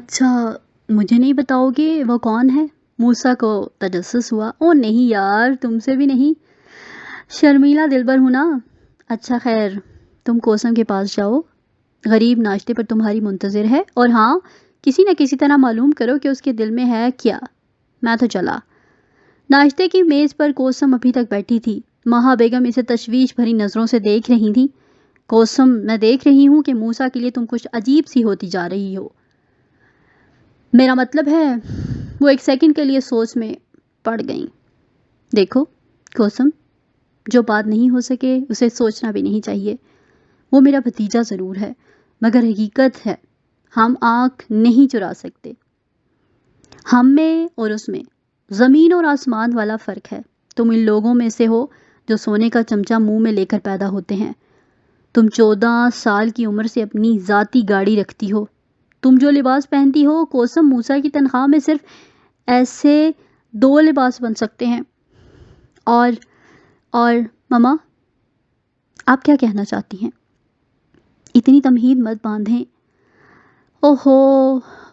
اچھا، مجھے نہیں بتاؤگے وہ کون ہے؟ موسیٰ کو تجسس ہوا۔ او نہیں یار، تم سے بھی نہیں، شرمیلا دلبر ہوں نا۔ اچھا خیر، تم کوثم کے پاس جاؤ، غریب ناشتے پر تمہاری منتظر ہے، اور ہاں، کسی نہ کسی طرح معلوم کرو کہ اس کے دل میں ہے کیا۔ میں تو چلا۔ ناشتے کی میز پر کوثم ابھی تک بیٹھی تھی۔ مہا بیگم اسے تشویش بھری نظروں سے دیکھ رہی تھی۔ کوثم، میں دیکھ رہی ہوں کہ موسیٰ کے لیے تم کچھ عجیب سی ہوتی جا رہی ہو۔ میرا مطلب ہے، وہ ایک سیکنڈ کے لیے سوچ میں پڑ گئیں۔ دیکھو کوثم، جو بات نہیں ہو سکے اسے سوچنا بھی نہیں چاہیے۔ وہ میرا بھتیجا ضرور ہے، مگر حقیقت ہے ہم آنکھ نہیں چرا سکتے۔ ہم میں اور اس میں زمین اور آسمان والا فرق ہے۔ تم ان لوگوں میں سے ہو جو سونے کا چمچہ منہ میں لے کر پیدا ہوتے ہیں۔ تم 14 سال کی عمر سے اپنی ذاتی گاڑی رکھتی ہو۔ تم جو لباس پہنتی ہو، کوثم، موسیٰ کی تنخواہ میں صرف ایسے 2 لباس بن سکتے ہیں۔ اور مما، آپ کیا کہنا چاہتی ہیں؟ اتنی تمہید مت باندھیں۔ اوہو،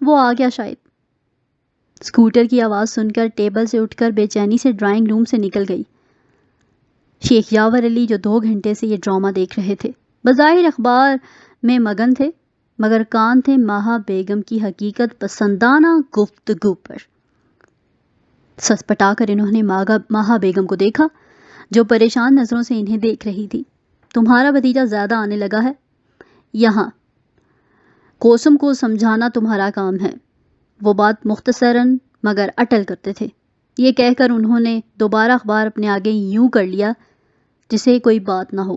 وہ آ گیا شاید۔ اسکوٹر کی آواز سن کر ٹیبل سے اٹھ کر بے چینی سے ڈرائنگ روم سے نکل گئی شیخ یاور علی، جو 2 گھنٹے سے یہ ڈرامہ دیکھ رہے تھے۔ بظاہر اخبار میں مگن تھے، مگر کان تھے مہا بیگم کی حقیقت پسندانہ گفتگو پر۔ سسپٹا کر انہوں نے مہا بیگم کو دیکھا، جو پریشان نظروں سے انہیں دیکھ رہی تھی۔ تمہارا بھتیجا زیادہ آنے لگا ہے یہاں، کوثم کو سمجھانا تمہارا کام ہے۔ وہ بات مختصراً مگر اٹل کرتے تھے۔ یہ کہہ کر انہوں نے دوبارہ اخبار اپنے آگے یوں کر لیا جسے کوئی بات نہ ہو۔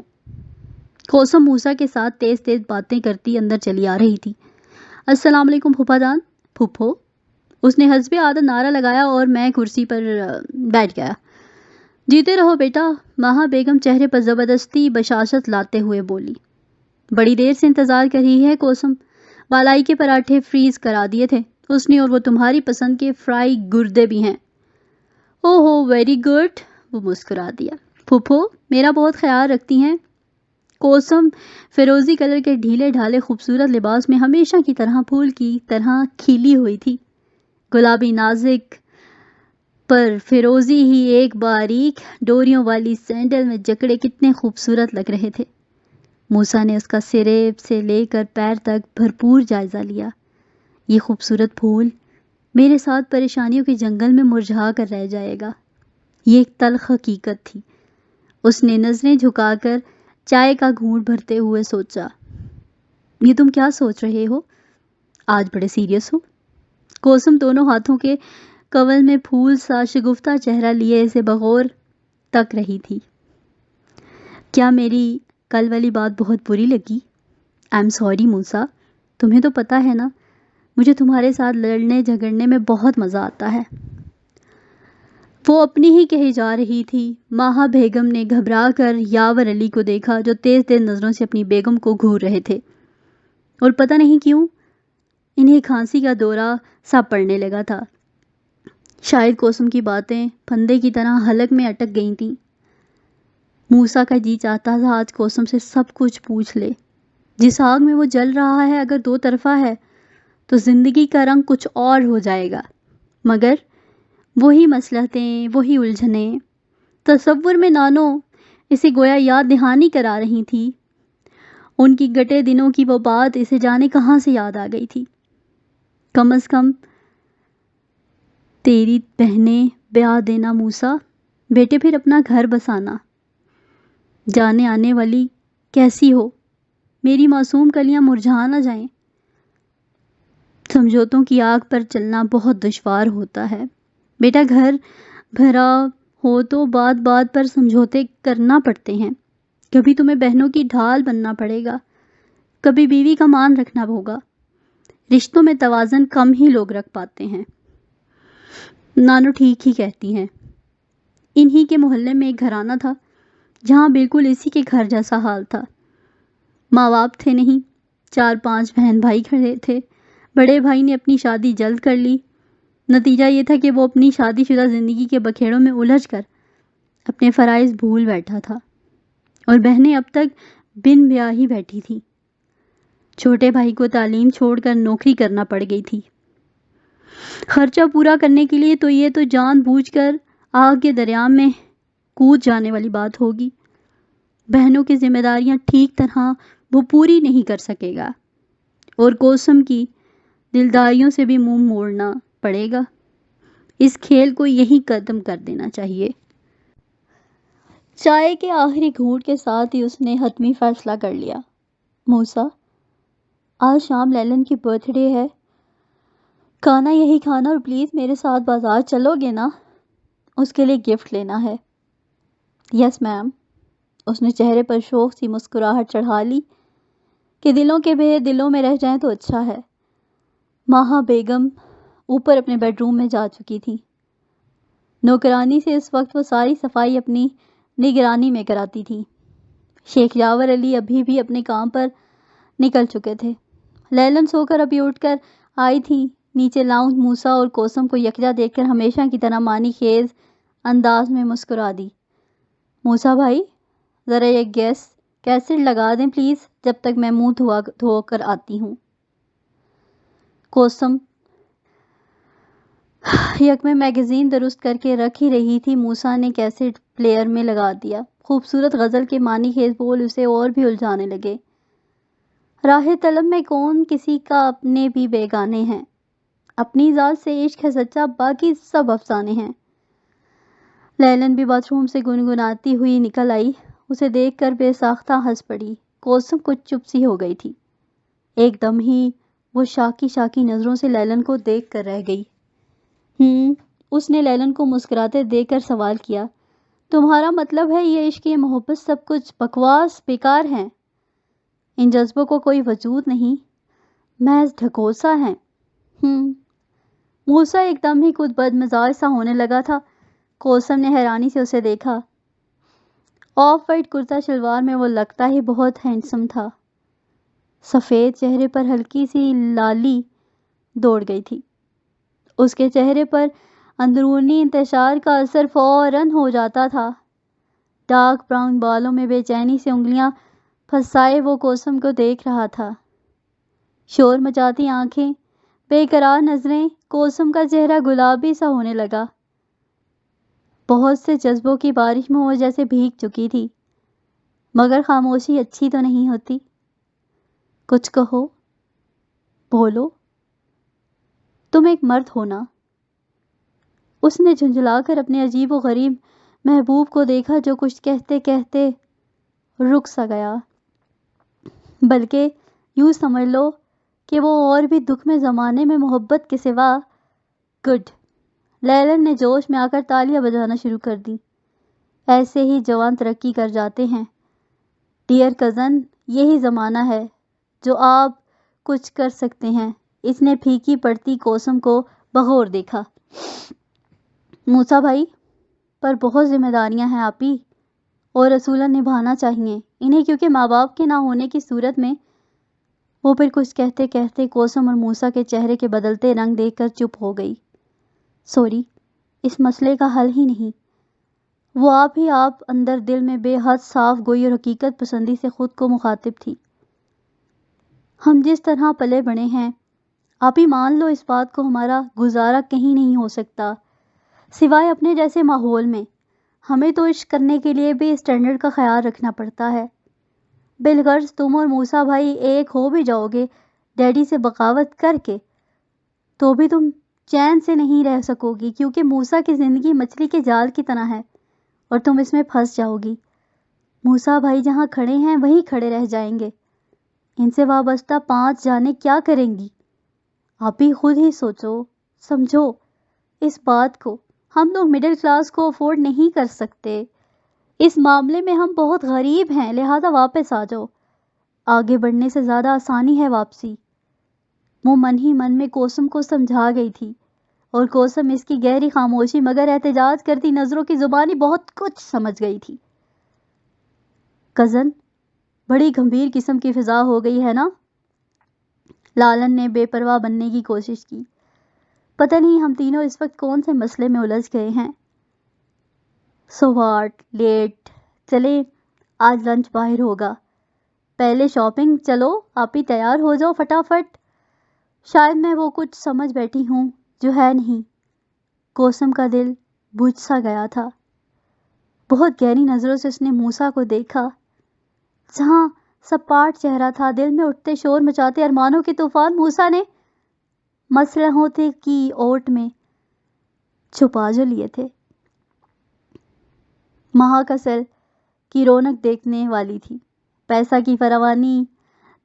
کوثم موسیٰ کے ساتھ تیز تیز باتیں کرتی اندر چلی آ رہی تھی۔ السلام علیکم پھوپھا جان۔ پھوپھو، اس نے حسب عادت نعرہ لگایا اور میں کرسی پر بیٹھ گیا۔ جیتے رہو بیٹا، مہا بیگم چہرے پر زبردستی بشاشت لاتے ہوئے بولی۔ بڑی دیر سے انتظار کر رہی ہے کوثم، بالائی کے پراٹھے فریز کرا دیے تھے اس نے، اور وہ تمہاری پسند کے فرائی گردے بھی ہیں۔ اوہو، ویری گڈ، وہ مسکرا دیا۔ پھوپھو میرا بہت خیال رکھتی ہیں۔ کوثم فیروزی کلر کے ڈھیلے ڈھالے خوبصورت لباس میں ہمیشہ کی طرح پھول کی طرح کھیلی ہوئی تھی۔ گلابی نازک پر فیروزی ہی ایک باریک ڈوریوں والی سینڈل میں جکڑے کتنے خوبصورت لگ رہے تھے۔ موسیٰ نے اس کا سرے سے لے کر پیر تک بھرپور جائزہ لیا۔ یہ خوبصورت پھول میرے ساتھ پریشانیوں کے جنگل میں مرجھا کر رہ جائے گا۔ یہ ایک تلخ حقیقت تھی۔ اس نے نظریں جھکا کر چائے کا گھونٹ بھرتے ہوئے سوچا۔ یہ تم کیا سوچ رہے ہو؟ آج بڑے سیریس ہو۔ کوثم دونوں ہاتھوں کے کول میں پھول سا شگفتہ چہرہ لیے اسے بغور تک رہی تھی۔ کیا میری کل والی بات بہت بری لگی؟ آئی ایم سوری موسیٰ، تمہیں تو پتہ ہے نا، مجھے تمہارے ساتھ لڑنے جھگڑنے میں بہت مزہ آتا ہے۔ وہ اپنی ہی کہی جا رہی تھی۔ مہا بیگم نے گھبرا کر یاور علی کو دیکھا، جو تیز تیز نظروں سے اپنی بیگم کو گھور رہے تھے، اور پتہ نہیں کیوں انہیں کھانسی کا دورہ سا پڑنے لگا تھا۔ شاید کوثم کی باتیں پھندے کی طرح حلق میں اٹک گئی تھیں۔ موسیٰ کا جی چاہتا تھا آج کوثم سے سب کچھ پوچھ لے۔ جس آگ میں وہ جل رہا ہے اگر 2 طرفہ ہے تو زندگی کا رنگ کچھ اور ہو جائے گا، مگر وہی مصلحتیں، وہی الجھنیں تصور میں نانو اسے گویا یاد دہانی کرا رہی تھی۔ ان کی گٹے دنوں کی وہ بات اسے جانے کہاں سے یاد آ گئی تھی۔ کم از کم تیری بہنیں بیاہ دینا موسیٰ، بیٹے پھر اپنا گھر بسانا۔ جانے آنے والی کیسی ہو، میری معصوم کلیاں مرجھا نہ جائیں۔ سمجھوتوں کی آگ پر چلنا بہت دشوار ہوتا ہے بیٹا، گھر بھرا ہو تو بات بات پر سمجھوتے کرنا پڑتے ہیں۔ کبھی تمہیں بہنوں کی ڈھال بننا پڑے گا، کبھی بیوی کا مان رکھنا ہوگا۔ رشتوں میں توازن کم ہی لوگ رکھ پاتے ہیں۔ نانو ٹھیک ہی کہتی ہیں۔ انہی کے محلے میں ایک گھرانہ تھا جہاں بالکل اسی کے گھر جیسا حال تھا۔ ماں باپ تھے نہیں، 4-5 بہن بھائی کھڑے تھے۔ بڑے بھائی نے اپنی شادی جلد کر لی۔ نتیجہ یہ تھا کہ وہ اپنی شادی شدہ زندگی کے بکھیڑوں میں الجھ کر اپنے فرائض بھول بیٹھا تھا، اور بہنیں اب تک بن بیاہ ہی بیٹھی تھیں۔ چھوٹے بھائی کو تعلیم چھوڑ کر نوکری کرنا پڑ گئی تھی۔ خرچہ پورا کرنے کے لیے تو یہ تو جان بوجھ کر آگ کے دریا میں کود جانے والی بات ہوگی۔ بہنوں کی ذمہ داریاں ٹھیک طرح وہ پوری نہیں کر سکے گا اور کوسم کی دلداریوں سے بھی منہ موڑنا پڑے گا۔ اس کھیل کو یہی ختم کر دینا چاہیے۔ چائے کے آخری گھونٹ کے ساتھ ہی اس نے حتمی فیصلہ کر لیا۔ موسیٰ، آج شام لیلن کی برتھ ڈے ہے، کھانا یہی کھانا، اور پلیز میرے ساتھ بازار چلو گے نا؟ اس کے لیے گفٹ لینا ہے۔ یس میم۔ اس نے چہرے پر شوق سی مسکراہٹ چڑھا لی کہ دلوں کے بھید دلوں میں رہ جائیں تو اچھا ہے۔ ماہا بیگم اوپر اپنے بیڈ روم میں جا چکی تھی۔ نوکرانی سے اس وقت وہ ساری صفائی اپنی نگرانی میں کراتی تھی۔ شیخ یاور علی ابھی بھی اپنے کام پر نکل چکے تھے۔ لیلن سو کر ابھی اٹھ کر آئی تھی۔ نیچے لاؤنج موسیٰ اور کوسم کو یکجا دیکھ کر ہمیشہ کی طرح معنی خیز انداز میں مسکرا دی۔ موسیٰ بھائی، ذرا ایک گیس کیسٹ لگا دیں پلیز، جب تک میں منہ دھو کر آتی ہوں۔ کوسم یک میں میگزین درست کر کے رکھ ہی رہی تھی، موسیٰ نے کیسٹ پلیئر میں لگا دیا۔ خوبصورت غزل کے معنی خیز بول اسے اور بھی الجھانے لگے۔ راہ طلب میں کون کسی کا اپنے بھی بیگانے ہیں، اپنی ذات سے عشق ہے سچا، باقی سب افسانے ہیں۔ لیلن بھی باتھ روم سے گنگناتی ہوئی نکل آئی۔ اسے دیکھ کر بے ساختہ ہنس پڑی۔ کوسم کچھ چپ سی ہو گئی تھی۔ ایک دم ہی وہ شاکی نظروں سے لیلن کو دیکھ کر رہ گئی۔ اس نے لیلن کو مسکراتے دیکھ کر سوال کیا، تمہارا مطلب ہے یہ عشق، یہ محبت سب کچھ بکواس، بیکار ہیں؟ ان جذبوں کو کوئی وجود نہیں، محض ڈھکوسا ہیں۔ موسیٰ ایک دم ہی خود بد مزاج سا ہونے لگا تھا۔ کوسم نے حیرانی سے اسے دیکھا۔ آف وائٹ کرتا شلوار میں وہ لگتا ہی بہت ہینڈسم تھا۔ سفید چہرے پر ہلکی سی لالی دوڑ گئی تھی۔ اس کے چہرے پر اندرونی انتشار کا اثر فوراً ہو جاتا تھا۔ ڈارک براؤن بالوں میں بے چینی سے انگلیاں پھنسائے وہ کوسم کو دیکھ رہا تھا۔ شور مچاتی آنکھیں، بے قرار نظریں، کوسم کا چہرہ گلابی سا ہونے لگا۔ بہت سے جذبوں کی بارش میں وہ جیسے بھیگ چکی تھی، مگر خاموشی اچھی تو نہیں ہوتی۔ کچھ کہو، بولو، تم ایک مرد ہو نا؟ اس نے جھنجھلا کر اپنے عجیب و غریب محبوب کو دیکھا جو کچھ کہتے کہتے رک سا گیا۔ بلکہ یوں سمجھ لو کہ وہ اور بھی دکھ میں زمانے میں محبت کے سوا۔ گڈ! لیلن نے جوش میں آ کر تالیاں بجانا شروع کر دی۔ ایسے ہی جوان ترقی کر جاتے ہیں ڈیئر کزن، یہی زمانہ ہے جو آپ کچھ کر سکتے ہیں۔ اس نے پھیکی پڑتی کوسم کو بغور دیکھا۔ موسیٰ بھائی پر بہت ذمہ داریاں ہیں آپی، اور اصولاً نبھانا چاہیے انہیں، کیونکہ ماں باپ کے نہ ہونے کی صورت میں۔ وہ پھر کچھ کہتے کہتے کوسم اور موسیٰ کے چہرے کے بدلتے رنگ دیکھ کر چپ ہو گئی۔ سوری، اس مسئلے کا حل ہی نہیں۔ وہ آپ اندر دل میں بے حد صاف گوئی اور حقیقت پسندی سے خود کو مخاطب تھی۔ ہم جس طرح پلے بڑے ہیں، آپ ہی مان لو اس بات کو، ہمارا گزارا کہیں نہیں ہو سکتا سوائے اپنے جیسے ماحول میں۔ ہمیں تو عشق کرنے کے لیے بھی اسٹینڈرڈ کا خیال رکھنا پڑتا ہے۔ بالغرض تم اور موسیٰ بھائی ایک ہو بھی جاؤ گے ڈیڈی سے بغاوت کر کے، تو بھی تم چین سے نہیں رہ سکو گی، کیونکہ موسیٰ کی زندگی مچھلی کے جال کی طرح ہے اور تم اس میں پھنس جاؤ گی۔ موسیٰ بھائی جہاں کھڑے ہیں وہیں کھڑے رہ جائیں گے، ان سے وابستہ 5 جانیں کیا کریں گی؟ آپ ہی خود ہی سوچو، سمجھو اس بات کو۔ ہم لوگ مڈل کلاس کو افورڈ نہیں کر سکتے، اس معاملے میں ہم بہت غریب ہیں، لہذا واپس آ جاؤ۔ آگے بڑھنے سے زیادہ آسانی ہے واپسی۔ وہ من ہی من میں کوسم کو سمجھا گئی تھی، اور کوسم اس کی گہری خاموشی مگر احتجاج کرتی نظروں کی زبانی بہت کچھ سمجھ گئی تھی۔ کزن، بڑی گمبھیر قسم کی فضا ہو گئی ہے نا؟ لالن نے بے پرواہ بننے کی کوشش کی۔ پتہ نہیں ہم تینوں اس وقت کون سے مسئلے میں الجھ گئے ہیں۔ سو واٹ، لیٹ، چلے آج لنچ باہر ہوگا، پہلے شاپنگ چلو، آپ ہی تیار ہو جاؤ فٹافٹ۔ شاید میں وہ کچھ سمجھ بیٹھی ہوں جو ہے نہیں۔ کوسم کا دل بجھ سا گیا تھا۔ بہت گہری نظروں سے اس نے موسیٰ کو دیکھا، جہاں سپاٹ چہرہ تھا، دل میں اٹھتے شور مچاتے ارمانوں کے طوفان موسیٰ نے مسلحوں کی اوٹ میں چھپا جو لیے تھے۔ مہا کسل کی رونق دیکھنے والی تھی۔ پیسہ کی فراوانی،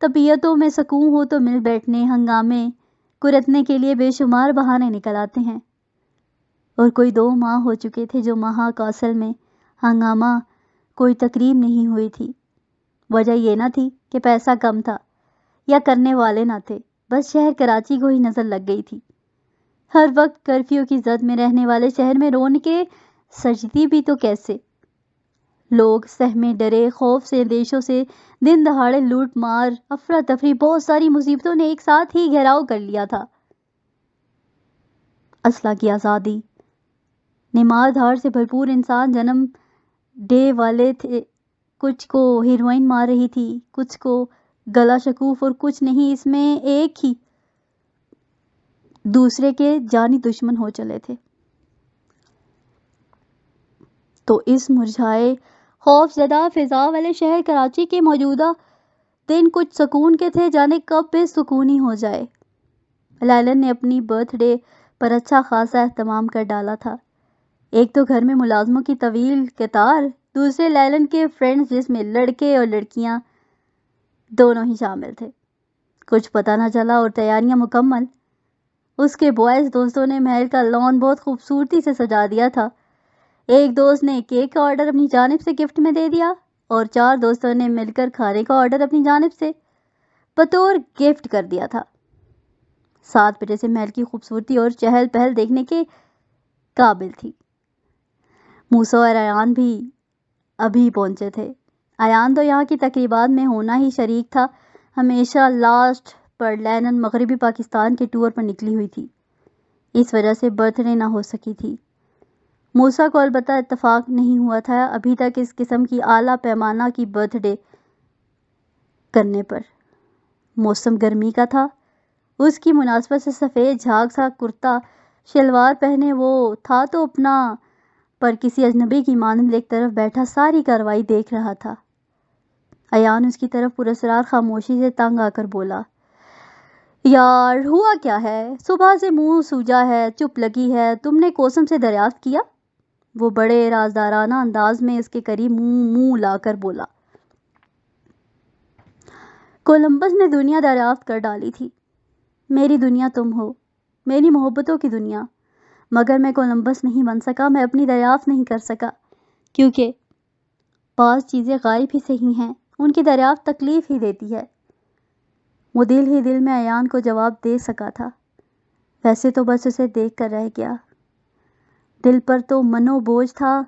طبیعتوں میں سکون ہو تو مل بیٹھنے، ہنگامے کرتنے کے لیے بے شمار بہانے نکل آتے ہیں، اور کوئی 2 ماہ ہو چکے تھے جو مہا کاسل میں ہنگامہ کوئی تقریب نہیں ہوئی تھی۔ وجہ یہ نہ تھی کہ پیسہ کم تھا یا کرنے والے نہ تھے، بس شہر کراچی کو ہی نظر لگ گئی تھی۔ ہر وقت کرفیو کی زد میں رہنے والے شہر میں رونقیں سجتی بھی تو کیسے؟ لوگ سہمے ڈرے خوف سے، اندیشوں سے، دن دہاڑے لوٹ مار، افراتفری، بہت ساری مصیبتوں نے ایک ساتھ ہی گھیراؤ کر لیا تھا۔ اسلحہ کی آزادی نے مار دھاڑ سے بھرپور انسان جنم ڈے والے تھے۔ کچھ کو ہیروئن مار رہی تھی، کچھ کو گلا شکوف، اور کچھ نہیں، اس میں ایک ہی دوسرے کے جانی دشمن ہو چلے تھے۔ تو اس مرجھائے خوف زدہ فضا والے شہر کراچی کے موجودہ دن کچھ سکون کے تھے، جانے کب بے سکونی ہو جائے۔ لیلن نے اپنی برتھ ڈے پر اچھا خاصا اہتمام کر ڈالا تھا۔ ایک تو گھر میں ملازموں کی طویل قطار، دوسرے لیلن کے فرینڈز جس میں لڑکے اور لڑکیاں دونوں ہی شامل تھے۔ کچھ پتہ نہ چلا اور تیاریاں مکمل۔ اس کے بوائز دوستوں نے محل کا لان بہت خوبصورتی سے سجا دیا تھا۔ ایک دوست نے کیک کا آرڈر اپنی جانب سے گفٹ میں دے دیا، اور 4 دوستوں نے مل کر کھانے کا آرڈر اپنی جانب سے بطور گفٹ کر دیا تھا۔ 7 بجے سے محل کی خوبصورتی اور چہل پہل دیکھنے کے قابل تھی۔ موسیٰ اور ایان بھی ابھی پہنچے تھے۔ ایان تو یہاں کی تقریبات میں ہونا ہی شریک تھا۔ ہمیشہ لاسٹ پر لیلن مغربی پاکستان کے ٹور پر نکلی ہوئی تھی، اس وجہ سے برتھ ڈے نہ ہو سکی تھی۔ موسیٰ کو البتہ اتفاق نہیں ہوا تھا ابھی تک اس قسم کی اعلیٰ پیمانہ کی برتھ ڈے کرنے پر۔ موسم گرمی کا تھا۔ اس کی مناسبت سے سفید جھاگ سا کرتا شلوار پہنے وہ تھا تو اپنا پر کسی اجنبی کی مانند ایک طرف بیٹھا ساری کارروائی دیکھ رہا تھا۔ ایان اس کی طرف پراسرار خاموشی سے تنگ آ کر بولا، یار ہوا کیا ہے؟ صبح سے منہ سوجا ہے، چپ لگی ہے، تم نے کوسم سے دریافت کیا؟ وہ بڑے رازدارانہ انداز میں اس کے قریب منہ لا کر بولا۔ کولمبس نے دنیا دریافت کر ڈالی تھی۔ میری دنیا تم ہو، میری محبتوں کی دنیا، مگر میں کولمبس نہیں بن سکا، میں اپنی دریافت نہیں کر سکا، کیونکہ بعض چیزیں غائب ہی صحیح ہیں، ان کی دریافت تکلیف ہی دیتی ہے۔ وہ دل ہی دل میں ایان کو جواب دے سکا تھا، ویسے تو بس اسے دیکھ کر رہ گیا۔ دل پر تو منو بوجھ تھا۔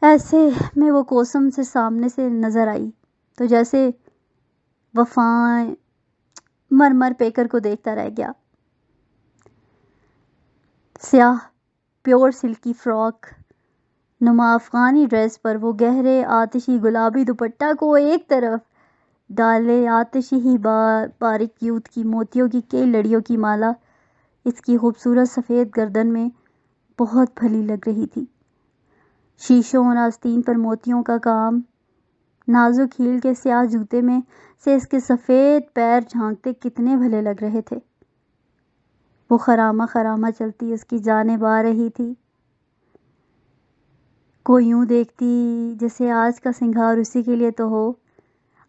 ایسے میں وہ کوسم سے سامنے سے نظر آئی تو جیسے وفائیں مرمر پیکر کو دیکھتا رہ گیا۔ سیاہ پیور سلکی فراک نما افغانی ڈریس پر وہ گہرے آتشی گلابی دوپٹہ کو ایک طرف ڈالے، آتشی ہی باریک یود کی موتیوں کی کئی لڑیوں کی مالا اس کی خوبصورت سفید گردن میں بہت بھلی لگ رہی تھی۔ شیشوں اور آستین پر موتیوں کا کام، نازک ہیل کے سیاہ جوتے میں سے اس کے سفید پیر جھانکتے کتنے بھلے لگ رہے تھے۔ وہ خرامہ خرامہ چلتی اس کی جانب آ رہی تھی۔ کوئی یوں دیکھتی جیسے آج کا سنگھار اسی کے لیے تو ہو۔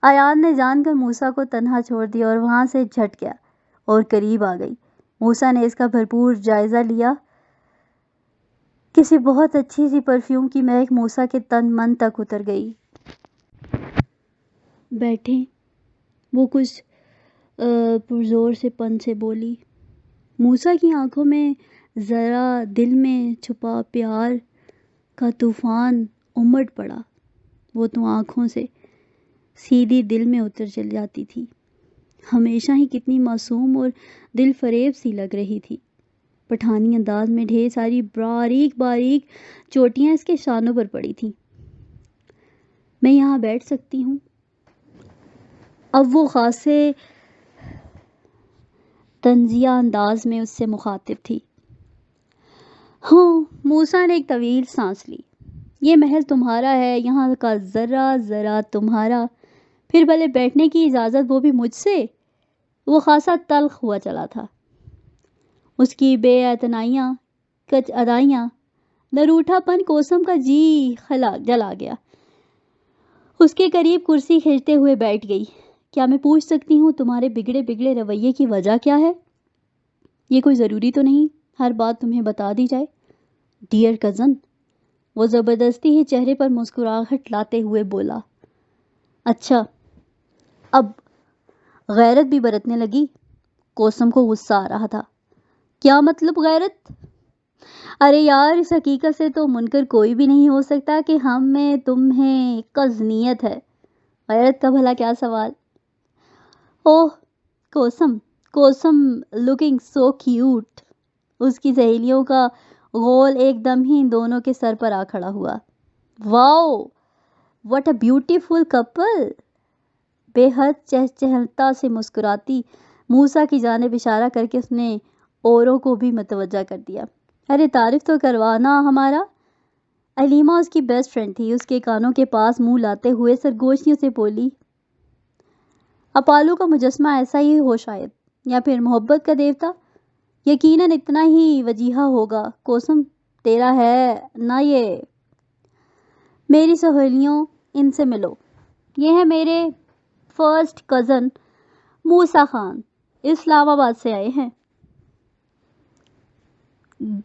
ایان نے جان کر موسیٰ کو تنہا چھوڑ دیا اور وہاں سے جھٹ گیا اور قریب آ گئی۔ موسیٰ نے اس کا بھرپور جائزہ لیا۔ کسی بہت اچھی سی پرفیوم کی مہک موسیٰ کے تن من تک اتر گئی۔ بیٹھیں، وہ کچھ پرزور سے پن سے بولی۔ موسیٰ کی آنکھوں میں ذرا دل میں چھپا پیار کا طوفان امڑ پڑا۔ وہ تو آنکھوں سے سیدھی دل میں اتر چل جاتی تھی۔ ہمیشہ ہی کتنی معصوم اور دل فریب سی لگ رہی تھی۔ پٹھانی انداز میں ڈھیر ساری باریک باریک چوٹیاں اس کے شانوں پر پڑی تھیں۔ میں یہاں بیٹھ سکتی ہوں؟ اب وہ خاصے طنزیہ انداز میں اس سے مخاطب تھی۔ ہاں، موسیٰ نے ایک طویل سانس لی۔ یہ محل تمہارا ہے، یہاں کا ذرہ ذرہ تمہارا، پھر بھلے بیٹھنے کی اجازت وہ بھی مجھ سے۔ وہ خاصا تلخ ہوا چلا تھا، اس کی بے اعتنائیاں، کچ ادائیاں، نروٹھا پن کوسم کا جی جلا گیا۔ اس کے قریب کرسی کھینچتے ہوئے بیٹھ گئی۔ کیا میں پوچھ سکتی ہوں تمہارے بگڑے رویے کی وجہ کیا ہے؟ یہ کوئی ضروری تو نہیں ہر بات تمہیں بتا دی جائے؟ ڈیئر کزن، وہ زبردستی ہی چہرے پر مسکراہٹ لاتے ہوئے بولا۔ اچھا، اب غیرت بھی برتنے لگی؟ کوسم کو غصہ آ رہا تھا۔ کیا مطلب غیرت؟ ارے یار، اس حقیقت سے تو منکر کوئی بھی نہیں ہو سکتا کہ ہم میں تمہیں قزنیت ہے۔ غیرت کا بھلا کیا سوال؟ اوہ کوسم لکنگ سو کیوٹ۔ اس کی سہیلیوں کا غول ایک دم ہی ان دونوں کے سر پر آ کھڑا ہوا۔ واؤ، واٹ اے بیوٹیفل کپل۔ بے حد چہچہتا سے مسکراتی موسیٰ کی جانب اشارہ کر کے اس نے اوروں کو بھی متوجہ کر دیا۔ ارے تعارف تو کروانا ہمارا۔ علیمہ اس کی بیسٹ فرینڈ تھی۔ اس کے کانوں کے پاس منہ لاتے ہوئے سرگوشیوں سے بولی، اپالو کا مجسمہ ایسا ہی ہو شاید، یا پھر محبت کا دیوتا۔ یقیناً اتنا ہی وجیہہ ہوگا۔ کوسم، تیرا ہے نا یہ؟ میری سہیلیوں، ان سے ملو۔ یہ ہے میرے first cousin Musa Khan, Islamabad سے آئے ہیں۔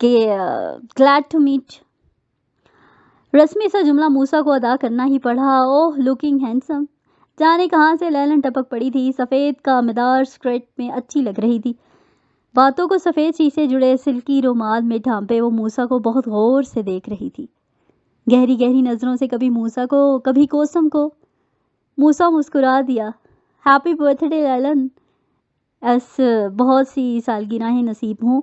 Glad to meet. رسمی سا جملہ موسیٰ کو ادا کرنا ہی پڑا۔ Oh looking handsome. جانے کہاں سے لیلن ٹپک پڑی تھی، سفید کا مدار سکرٹ میں اچھی لگ رہی تھی۔ باتوں کو سفید شیشے جڑے سلکی رومال میں ڈھانپے وہ موسیٰ کو بہت غور سے دیکھ رہی تھی، گہری گہری نظروں سے، کبھی موسیٰ کو کبھی کوسم کو۔ موسیٰ مسکرا دیا۔ ہیپی برتھ ڈے لیلن، ایس بہت سی سالگرہیں نصیب ہوں۔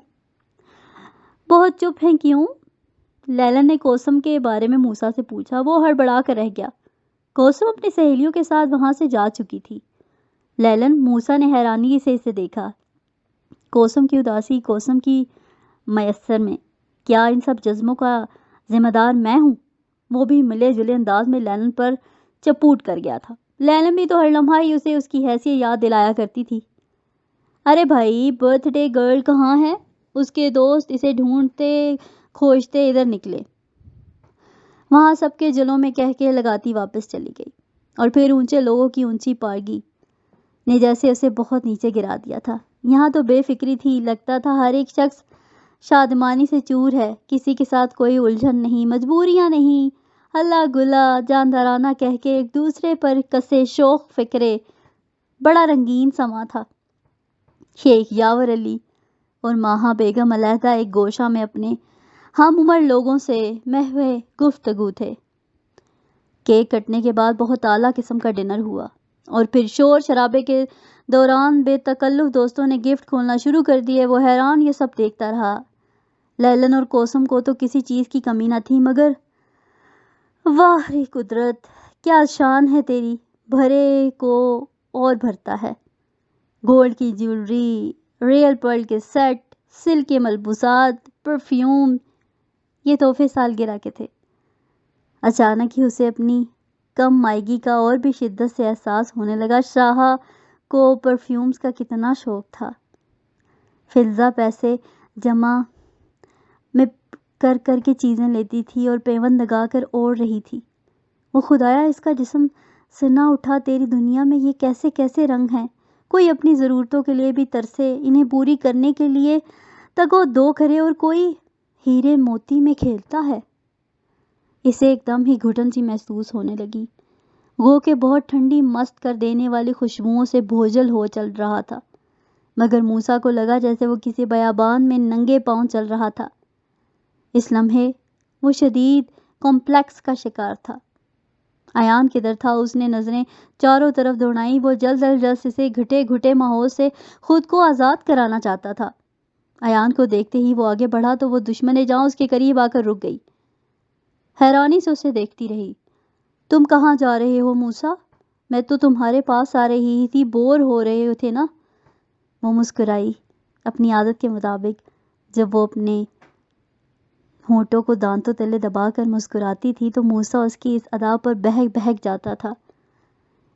بہت چپ ہیں کیوں؟ لیلن نے کوسم کے بارے میں موسیٰ سے پوچھا۔ وہ ہڑبڑا کر رہ گیا۔ کوسم اپنی سہیلیوں کے ساتھ وہاں سے جا چکی تھی۔ لیلن، موسیٰ نے حیرانی سے اسے دیکھا۔ کوسم کی اداسی، کوسم کی میسر میں، کیا ان سب جذبوں کا ذمہ دار میں ہوں؟ وہ بھی ملے جلے انداز میں لیلن پر چپوٹ کر گیا تھا۔ لیلن بھی تو ہر لمحہ ہی اسے اس کی حیثیت یاد دلایا کرتی تھی۔ ارے بھائی، برتھ ڈے گرل کہاں ہے؟ اس کے دوست اسے ڈھونڈتے کھوجتے ادھر نکلے۔ وہاں سب کے جلوں میں کہہ کے لگاتی واپس چلی گئی، اور پھر اونچے لوگوں کی اونچی پارگی نے جیسے اسے بہت نیچے گرا دیا تھا۔ یہاں تو بے فکری تھی، لگتا تھا ہر ایک شخص شادمانی سے چور ہے، کسی کے ساتھ کوئی الجھن نہیں، مجبوریاں نہیں، ہلا گلا جاندارانہ کہہ کے ایک دوسرے پر کسے شوق فکرے۔ بڑا رنگین سما تھا۔ شیخ یاور علی اور ماہا بیگم علیحدہ ایک گوشہ میں اپنے ہم عمر لوگوں سے محو گفتگو تھے۔ کیک کٹنے کے بعد بہت اعلیٰ قسم کا ڈنر ہوا، اور پھر شور شرابے کے دوران بے تکلف دوستوں نے گفٹ کھولنا شروع کر دیے۔ وہ حیران یہ سب دیکھتا رہا۔ لیلن اور کوسم کو تو کسی چیز کی کمی نہ تھی، مگر واہ رے قدرت، کیا شان ہے تیری، بھرے کو اور بھرتا ہے۔ گولڈ کی جیولری، ریئل پرل کے سیٹ، سلک کے ملبوسات، پرفیوم، یہ تحفے سالگرہ کے تھے۔ اچانک ہی اسے اپنی کم مائگی کا اور بھی شدت سے احساس ہونے لگا۔ شاہا کو پرفیومز کا کتنا شوق تھا۔ فلزا پیسے جمع میں کر کے چیزیں لیتی تھی اور پیوند لگا کر اوڑھ رہی تھی۔ وہ خدایا، اس کا جسم سے نہ اٹھا، تیری دنیا میں یہ کیسے کیسے رنگ ہیں۔ کوئی اپنی ضرورتوں کے لیے بھی ترسے، انہیں پوری کرنے کے لیے تگ و دو کرے، اور کوئی ہیرے موتی میں کھیلتا ہے۔ اسے ایک دم ہی گھٹن سی محسوس ہونے لگی، گو کہ بہت ٹھنڈی مست کر دینے والی خوشبوؤں سے بھوجل ہو چل رہا تھا، مگر موسیٰ کو لگا جیسے وہ کسی بیابان میں ننگے پاؤں چل رہا تھا۔ اس لمحے وہ شدید کمپلیکس کا شکار تھا۔ ایان کدھر تھا؟ اس نے نظریں چاروں طرف دوڑائیں۔ وہ جلد از جلد اسے گھٹے گھٹے ماحول سے خود کو آزاد کرانا چاہتا تھا۔ ایان کو دیکھتے ہی وہ آگے بڑھا تو وہ دشمن جاں اس کے قریب آ کر رک گئی، حیرانی سے اسے دیکھتی رہی۔ تم کہاں جا رہے ہو موسیٰ؟ میں تو تمہارے پاس آ رہی تھی، بور ہو رہے تھے نا؟ وہ مسکرائی اپنی عادت کے مطابق جب وہ اپنے ہونٹوں کو دانتوں تلے دبا کر مسکراتی تھی تو موسیٰ اس کی اس ادا پر بہک بہک جاتا تھا۔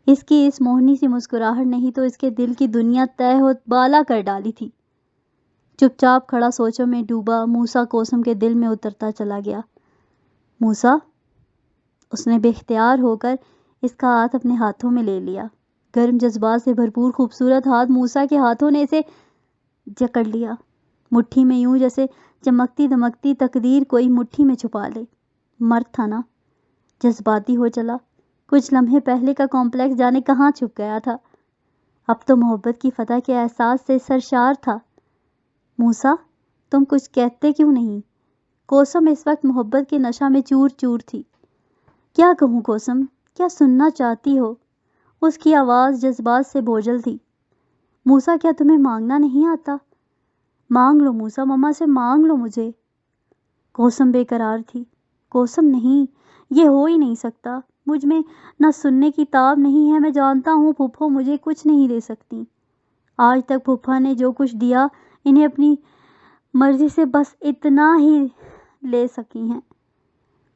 اس کی اس موہنی سی مسکراہٹ نہیں تو اس کے دل کی دنیا تہ و بالا کر ڈالی تھی۔ چپ چاپ کھڑا سوچوں میں ڈوبا موسیٰ کوثم کے دل میں اترتا چلا گیا۔ موسیٰ، اس نے بے اختیار ہو کر اس کا ہاتھ اپنے ہاتھوں میں لے لیا۔ گرم جذبات سے بھرپور خوبصورت ہاتھ موسیٰ کے ہاتھوں نے اسے جکڑ لیا، مٹھی میں، یوں جیسے چمکتی دمکتی تقدیر کوئی مٹھی میں چھپا لے۔ مرد تھا نا، جذباتی ہو چلا۔ کچھ لمحے پہلے کا کمپلیکس جانے کہاں چھپ گیا تھا، اب تو محبت کی فتح کے احساس سے سرشار تھا۔ موسیٰ، تم کچھ کہتے کیوں نہیں؟ کوثم اس وقت محبت کے نشہ میں چور چور تھی۔ کیا کہوں کوثم، کیا سننا چاہتی ہو؟ اس کی آواز جذبات سے بوجھل تھی۔ موسیٰ، کیا تمہیں مانگنا نہیں آتا؟ مانگ لو موسیٰ، مما سے مانگ لو مجھے۔ کوثم بے قرار تھی۔ کوثم، نہیں، یہ ہو ہی نہیں سکتا۔ مجھ میں نہ سننے کی تاب نہیں ہے۔ میں جانتا ہوں پھپھو مجھے کچھ نہیں دے سکتی۔ آج تک پھپھا نے جو کچھ دیا انہیں اپنی مرضی سے بس اتنا ہی لے سکی ہیں۔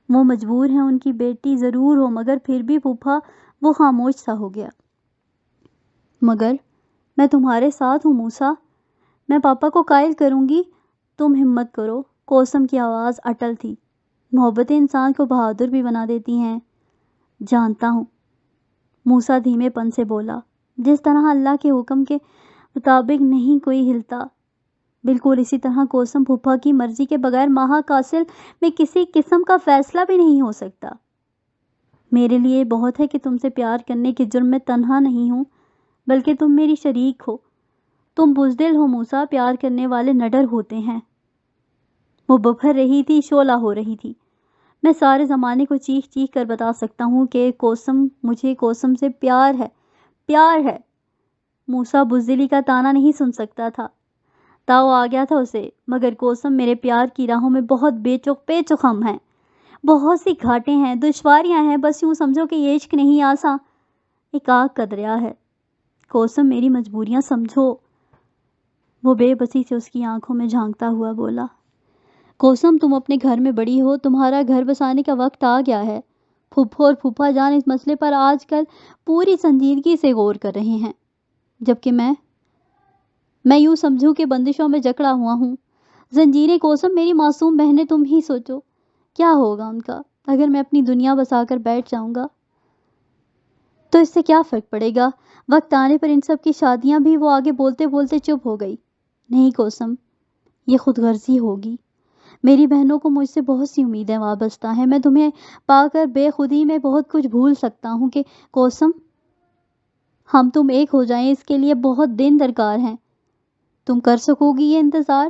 وہ مجبور ہیں، ان کی بیٹی ضرور ہو، مگر پھر بھی پھپھا، وہ خاموش سا ہو گیا۔ مگر میں تمہارے ساتھ ہوں موسیٰ، میں پاپا کو قائل کروں گی، تم ہمت کرو۔ کوثم کی آواز اٹل تھی۔ محبتیں انسان کو بہادر بھی بنا دیتی ہیں۔ جانتا ہوں، موسیٰ دھیمے پن سے بولا۔ جس طرح اللہ کے حکم کے مطابق نہیں کوئی ہلتا، بالکل اسی طرح کوثم پھپھا کی مرضی کے بغیر ماہا قاصل میں کسی قسم کا فیصلہ بھی نہیں ہو سکتا۔ میرے لیے بہت ہے کہ تم سے پیار کرنے کے جرم میں تنہا نہیں ہوں، بلکہ تم میری شریک ہو۔ تم بزدل ہو موسیٰ، پیار کرنے والے نڈر ہوتے ہیں۔ وہ ببھر رہی تھی، شعلہ ہو رہی تھی۔ میں سارے زمانے کو چیخ چیخ کر بتا سکتا ہوں کہ مجھے کوثم سے پیار ہے، پیار ہے۔ موسیٰ بزدلی کا طعنہ نہیں سن سکتا تھا، تاؤ آ گیا تھا اسے، مگر کوثم میرے پیار کی راہوں میں بہت بے چخم ہیں، بہت سی گھاٹیں ہیں، دشواریاں ہیں، بس یوں سمجھو کہ یہ عشق نہیں آساں، ایک آگ کا دریا ہے۔ کوثم میری مجبوریاں سمجھو۔ وہ بے بسی سے اس کی آنکھوں میں جھانکتا ہوا بولا۔ کوثم، تم اپنے گھر میں بڑی ہو، تمہارا گھر بسانے کا وقت آ گیا ہے۔ پھپھو اور پھپھا جان اس مسئلے پر آج کل پوری سنجیدگی سے غور کر رہے ہیں، جبکہ میں یوں سمجھوں کہ بندشوں میں جکڑا ہوا ہوں۔ زنجیریں کوثم، میری معصوم بہنیں، تم ہی سوچو کیا ہوگا ان کا اگر میں اپنی دنیا بسا کر بیٹھ جاؤں گا؟ تو اس سے کیا فرق پڑے گا؟ وقت آنے پر ان سب کی شادیاں بھی۔ وہ آگے بولتے بولتے چپ ہو گئی۔ نہیں کوثم، یہ خود غرضی ہوگی۔ میری بہنوں کو مجھ سے بہت سی امیدیں وابستہ ہیں۔ میں تمہیں پا کر بے خودی میں بہت کچھ بھول سکتا ہوں کہ کوثم، ہم تم ایک ہو جائیں، اس کے لیے بہت دن درکار ہیں۔ تم کر سکو گی یہ انتظار؟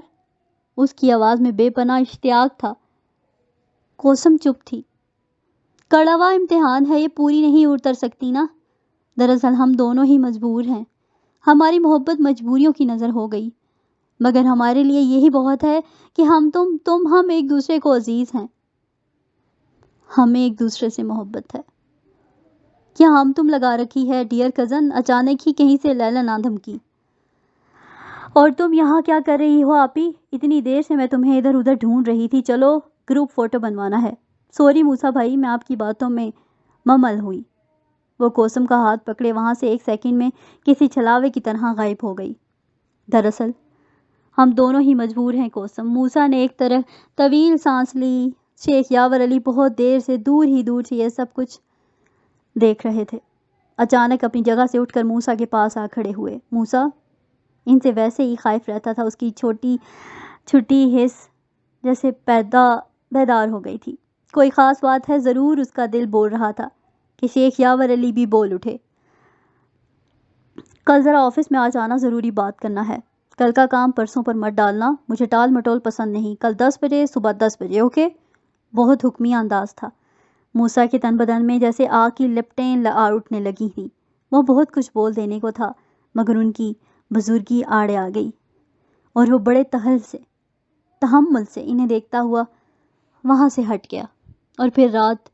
اس کی آواز میں بے پناہ اشتیاق تھا۔ کوثم چپ تھی۔ کڑوا امتحان ہے، یہ پوری نہیں اتر سکتی نا۔ دراصل ہم دونوں ہی مجبور ہیں۔ ہماری محبت مجبوریوں کی نظر ہو گئی، مگر ہمارے لیے یہی بہت ہے کہ ہم ایک دوسرے کو عزیز ہیں، ہمیں ایک دوسرے سے محبت ہے۔ کیا ہم تم لگا رکھی ہے ڈیئر کزن؟ اچانک ہی کہیں سے لیلا نہ دھمکی۔ اور تم یہاں کیا کر رہی ہو آپی؟ اتنی دیر سے میں تمہیں ادھر ادھر ڈھونڈ رہی تھی۔ چلو گروپ فوٹو بنوانا ہے۔ سوری موسیٰ بھائی، میں آپ کی باتوں میں ممل ہوئی۔ وہ کوثم کا ہاتھ پکڑے وہاں سے ایک سیکنڈ میں کسی چھلاوے کی طرح غائب ہو گئی۔ دراصل ہم دونوں ہی مجبور ہیں کوثم۔ موسیٰ نے ایک طرح طویل سانس لی۔ شیخ یاور علی بہت دیر سے دور سے یہ سب کچھ دیکھ رہے تھے۔ اچانک اپنی جگہ سے اٹھ کر موسیٰ کے پاس آ کھڑے ہوئے۔ موسیٰ ان سے ویسے ہی خائف رہتا تھا، اس کی چھوٹی حس جیسے بیدار ہو گئی تھی۔ کوئی خاص بات ہے، ضرور اس کا دل بول رہا تھا کہ شیخ یاور علی بھی بول اٹھے۔ کل ذرا آفس میں آ جانا، ضروری بات کرنا ہے۔ کل کا کام پرسوں پر مت ڈالنا، مجھے ٹال مٹول پسند نہیں۔ کل 10 بجے، صبح 10 بجے، اوکے؟ بہت حکمی انداز تھا۔ موسیٰ کے تن بدن میں جیسے آگ کی لپٹیں اٹھنے لگی تھیں۔ وہ بہت کچھ بول دینے کو تھا، مگر ان کی بزرگی آڑے آ گئی، اور وہ بڑے تحمل سے انہیں دیکھتا ہوا وہاں سے ہٹ گیا۔ اور پھر رات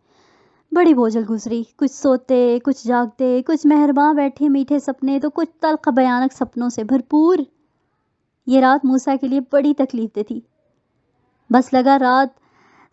بڑی بوجھل گزری۔ کچھ سوتے، کچھ جاگتے، کچھ مہرباں بیٹھے میٹھے سپنے، تو کچھ تلخ بھیانک سپنوں سے بھرپور۔ یہ رات موسیٰ کے لیے بڑی تکلیف دہ تھی۔ بس لگا رات